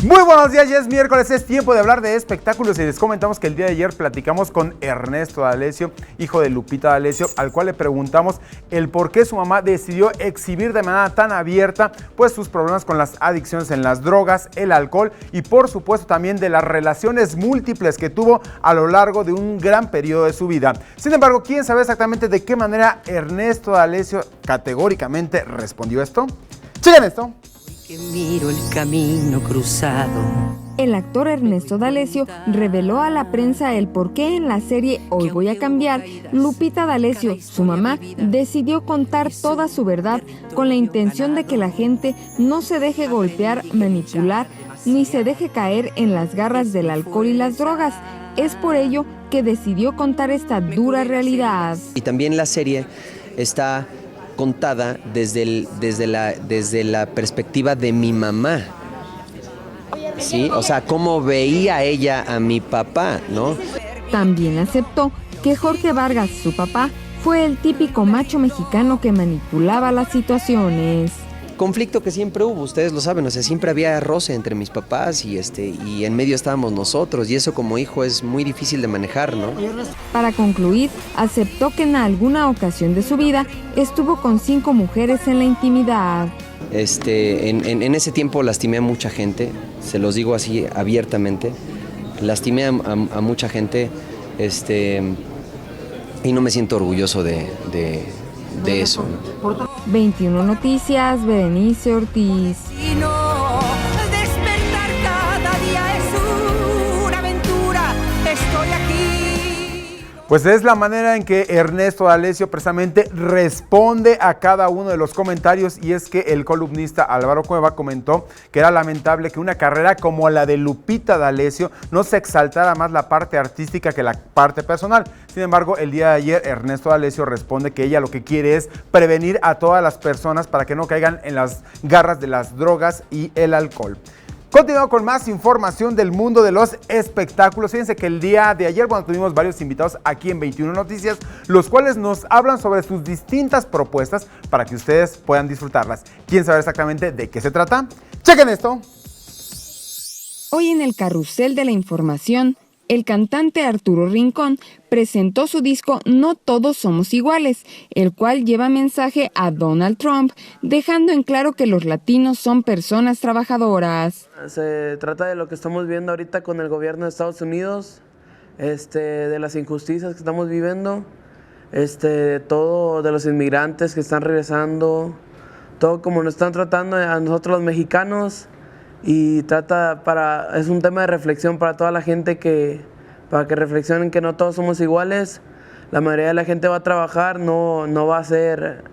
Muy buenos días, ya es miércoles, es tiempo de hablar de espectáculos y les comentamos que el día de ayer platicamos con Ernesto D'Alessio, hijo de Lupita D'Alessio, al cual le preguntamos el por qué su mamá decidió exhibir de manera tan abierta pues sus problemas con las adicciones en las drogas, el alcohol y por supuesto también de las relaciones múltiples que tuvo a lo largo de un gran periodo de su vida. Sin embargo, ¿quieren saber exactamente de qué manera Ernesto D'Alessio categóricamente respondió esto? Chequen esto. Que miro el camino cruzado. El actor Ernesto D'Alessio reveló a la prensa el por qué en la serie Hoy Voy a Cambiar, Lupita D'Alessio, su mamá, decidió contar toda su verdad con la intención de que la gente no se deje golpear, manipular, ni se deje caer en las garras del alcohol y las drogas. Es por ello que decidió contar esta dura realidad. Y también la serie está contada desde la perspectiva de mi mamá, ¿sí? O sea, cómo veía ella a mi papá, ¿no? También aceptó que Jorge Vargas, su papá, fue el típico macho mexicano que manipulaba las situaciones. Conflicto que siempre hubo, ustedes lo saben, o sea, siempre había roce entre mis papás y en medio estábamos nosotros, y eso como hijo es muy difícil de manejar, ¿no? Para concluir, aceptó que en alguna ocasión de su vida estuvo con 5 mujeres en la intimidad. En ese tiempo lastimé a mucha gente, se los digo así abiertamente, lastimé a mucha gente, y no me siento orgulloso de eso, ¿no? 21 Noticias, Berenice Ortiz. Despertar cada día es una aventura. Estoy aquí. Pues es la manera en que Ernesto D'Alessio precisamente responde a cada uno de los comentarios, y es que el columnista Álvaro Cueva comentó que era lamentable que una carrera como la de Lupita D'Alessio no se exaltara más la parte artística que la parte personal. Sin embargo, el día de ayer Ernesto D'Alessio responde que ella lo que quiere es prevenir a todas las personas para que no caigan en las garras de las drogas y el alcohol. Continuamos con más información del mundo de los espectáculos. Fíjense que el día de ayer, cuando tuvimos varios invitados aquí en 21 Noticias, los cuales nos hablan sobre sus distintas propuestas para que ustedes puedan disfrutarlas. ¿Quieren saber exactamente de qué se trata? ¡Chequen esto! Hoy en el carrusel de la información, el cantante Arturo Rincón presentó su disco No Todos Somos Iguales, el cual lleva mensaje a Donald Trump, dejando en claro que los latinos son personas trabajadoras. Se trata de lo que estamos viendo ahorita con el gobierno de Estados Unidos, de las injusticias que estamos viviendo, todo de los inmigrantes que están regresando, todo como nos están tratando a nosotros los mexicanos. Y es un tema de reflexión para toda la gente, para que reflexionen que no todos somos iguales. La mayoría de la gente va a trabajar, no va a ser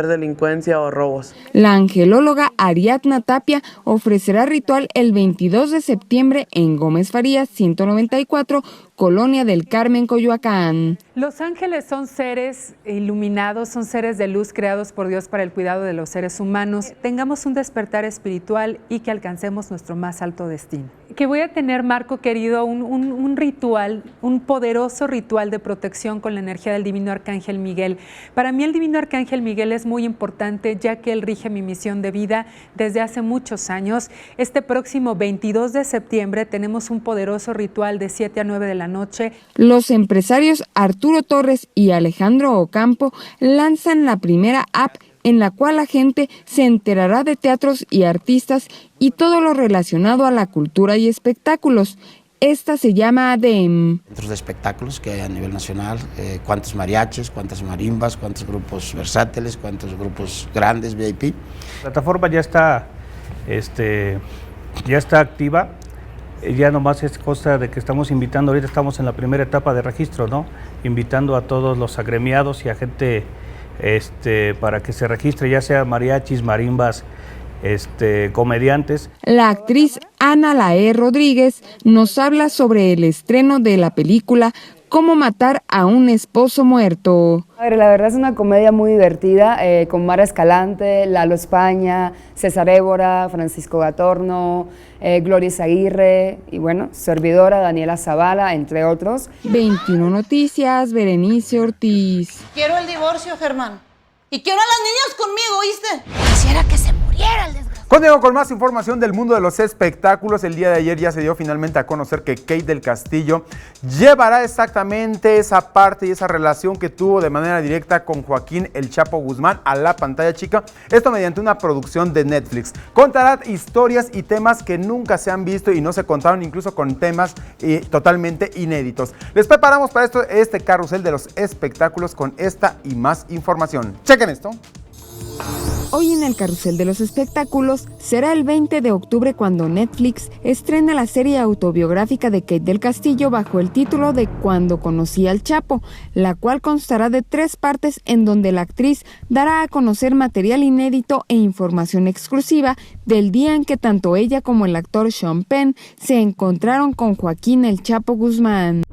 delincuencia o robos. La angelóloga Ariadna Tapia ofrecerá ritual el 22 de septiembre en Gómez Farías 194, Colonia del Carmen, Coyoacán. Los ángeles son seres iluminados, son seres de luz creados por Dios para el cuidado de los seres humanos. Tengamos un despertar espiritual y que alcancemos nuestro más alto destino. Que voy a tener, Marco querido, un ritual, un poderoso ritual de protección con la energía del Divino Arcángel Miguel. Para mí el Divino Arcángel Miguel es muy importante, ya que él rige mi misión de vida desde hace muchos años. Este próximo 22 de septiembre tenemos un poderoso ritual de 7 a 9 de la noche. Los empresarios Arturo Torres y Alejandro Ocampo lanzan la primera app en la cual la gente se enterará de teatros y artistas y todo lo relacionado a la cultura y espectáculos. Esta se llama ADEM. Centros de espectáculos que hay a nivel nacional, cuántos mariachis, cuántas marimbas, cuántos grupos versátiles, cuántos grupos grandes, VIP. La plataforma ya está activa. Ya nomás es cosa de que estamos invitando, ahorita estamos en la primera etapa de registro, ¿no? Invitando a todos los agremiados y a gente para que se registre, ya sea mariachis, marimbas, comediantes. La actriz Ana Lae Rodríguez nos habla sobre el estreno de la película Cómo matar a un esposo muerto. La verdad es una comedia muy divertida, con Mara Escalante, Lalo España, César Évora, Francisco Gatorno, Gloria Aguirre y bueno, servidora Daniela Zavala, entre otros. 21 Noticias, Berenice Ortiz. Quiero el divorcio, Germán. Y quiero a las niñas conmigo, ¿oíste? Quisiera que se muriera el desgraciado. Continuamos con más información del mundo de los espectáculos. El día de ayer ya se dio finalmente a conocer que Kate del Castillo llevará exactamente esa parte y esa relación que tuvo de manera directa con Joaquín El Chapo Guzmán a la pantalla chica. Esto mediante una producción de Netflix. Contará historias y temas que nunca se han visto y no se contaron, incluso con temas totalmente inéditos. Les preparamos para este carrusel de los espectáculos con esta y más información. Chequen esto. Hoy en el carrusel de los espectáculos será el 20 de octubre cuando Netflix estrena la serie autobiográfica de Kate del Castillo bajo el título de Cuando conocí al Chapo, la cual constará de 3 partes en donde la actriz dará a conocer material inédito e información exclusiva del día en que tanto ella como el actor Sean Penn se encontraron con Joaquín El Chapo Guzmán.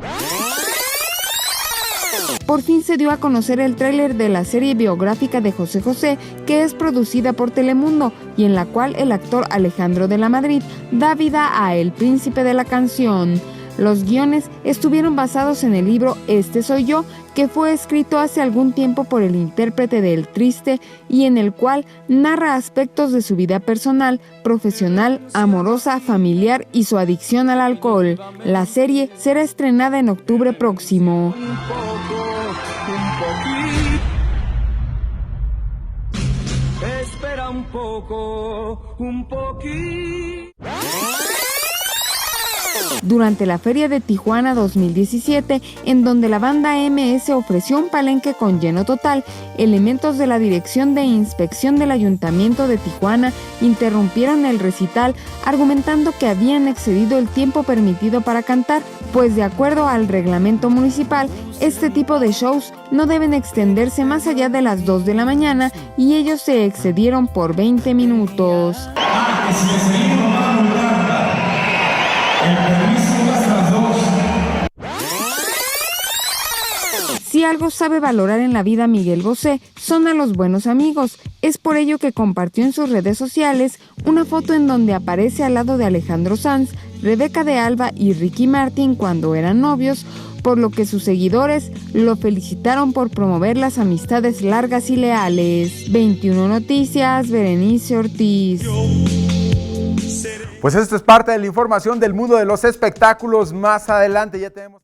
Por fin se dio a conocer el tráiler de la serie biográfica de José José, que es producida por Telemundo y en la cual el actor Alejandro de la Madrid da vida a El Príncipe de la Canción. Los guiones estuvieron basados en el libro Este soy yo, que fue escrito hace algún tiempo por el intérprete de El Triste y en el cual narra aspectos de su vida personal, profesional, amorosa, familiar y su adicción al alcohol. La serie será estrenada en octubre próximo. Espera un poquito. Durante la Feria de Tijuana 2017, en donde la banda MS ofreció un palenque con lleno total, elementos de la Dirección de Inspección del Ayuntamiento de Tijuana interrumpieron el recital argumentando que habían excedido el tiempo permitido para cantar, pues de acuerdo al reglamento municipal, este tipo de shows no deben extenderse más allá de las 2 de la mañana y ellos se excedieron por 20 minutos. Si algo sabe valorar en la vida Miguel Bosé, son a los buenos amigos. Es por ello que compartió en sus redes sociales una foto en donde aparece al lado de Alejandro Sanz, Rebeca de Alba y Ricky Martin cuando eran novios, por lo que sus seguidores lo felicitaron por promover las amistades largas y leales. 21 Noticias, Berenice Ortiz. Pues esto es parte de la información del mundo de los espectáculos. Más adelante ya tenemos...